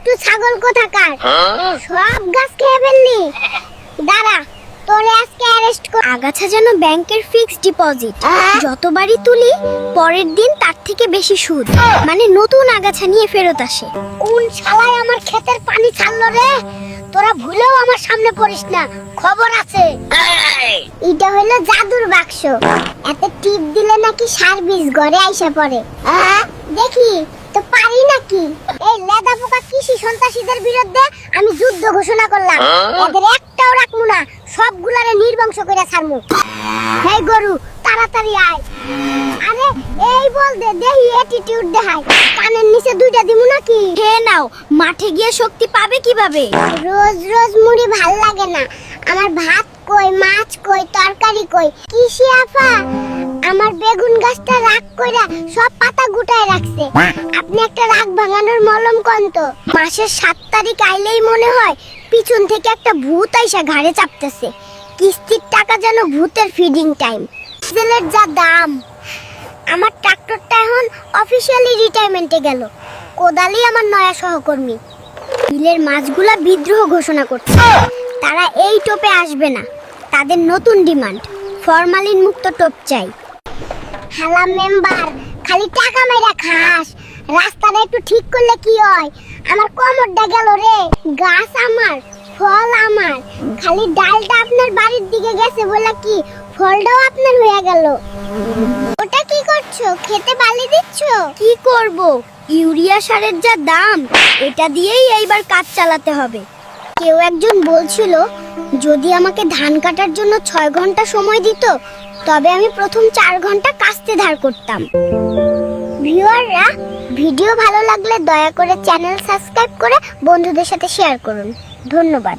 দুষ্টু ছাগল কোথাকার, সব গাছ খেয়ে ফেললি। দাঁড়া, তোরে আজকে অ্যারেস্ট কর। আগাছা যেন ব্যাংকের ফিক্সড ডিপোজিট, যতবারই তুলি পরের দিন তার থেকে বেশি সুদ, মানে নতুন আগাছা নিয়ে ফেরত আসে। কোন শালায় আমার ক্ষেতের পানি ছাড়লো রে? তোরা ভুলেও আমার সামনে পড়িস না, খবর আছে। এটা হলো জাদুর বাক্স, এতে টিপ দিলে নাকি সার বীজ ঘরে আইসা পড়ে। দেখি তো পারি নাকি। এই লেদা পোকা কৃষি সন্ত্রাসীদের বিরুদ্ধে আমি যুদ্ধ ঘোষণা করলাম। এদের একটাও রাখমু না, সবগুলারে নির্বংশ করে ছাড়মু। হেই গরু, তাড়াতাড়ি আয়। আরে এই বল দে, দেহি অ্যাটিটিউড দেখাই। কানের নিচে দুইটা দিমু নাকি? খেয়ে নাও, মাঠে গিয়ে শক্তি পাবে কিভাবে? রোজ রোজ মুড়ি ভাল লাগে না। আমার ভাত কই, মাছ কই, তরকারি কই? কৃষি আফা আমার বেগুন গাছটা রাগ কইরা সব পাতা গুটায় রাখছে। আপনি একটা রাগ ভাঙানোর মলম কোন তো? মাসের 7 তারিখ আইলেই মনে হয় পিছন থেকে একটা ভূত আইসা ঘাড়ে চাপতেছে। কিস্তির টাকা যেন ভূতের ফিডিং টাইম। ডিজেলের যা দাম, আমার ট্রাক্টরটা এখন অফিশিয়ালি রিটায়ারমেন্টে গেল। কোদালি আমার নয়া সহকর্মী। বিলের মাছগুলা বিদ্রোহ ঘোষণা করছে, তারা এই টোপে আসবে না। তাদের নতুন ডিমান্ড, ফরমালিন মুক্ত টোপ চাই। হালা মেম্বার, খালি টাকা মাইরা খাস, রাস্তাটা একটু ঠিক করলে কি হয়? আমার কোমরটা গেল রে। গাছ আমার, ফল আমার, খালি ডালটা আপনার বাড়ির দিকে গেছে বলে কি ফলটাও আপনার হয়ে গেল। ওটা কি করছো? খেতে বালি দিচ্ছ? কি করব, ইউরিয়া সারের যা দাম, এটা দিয়েই এইবার কাজ চালাতে হবে। কেউ একজন বলছিল যদি আমাকে ধান কাটার জন্য 6 ঘন্টা সময় দিত, তবে আমি প্রথম 4 ঘন্টা কাস্তে ধার করতাম। ভিউয়াররা, ভিডিও ভালো লাগলে দয়া করে চ্যানেল সাবস্ক্রাইব করে বন্ধুদের সাথে শেয়ার করুন। ধন্যবাদ।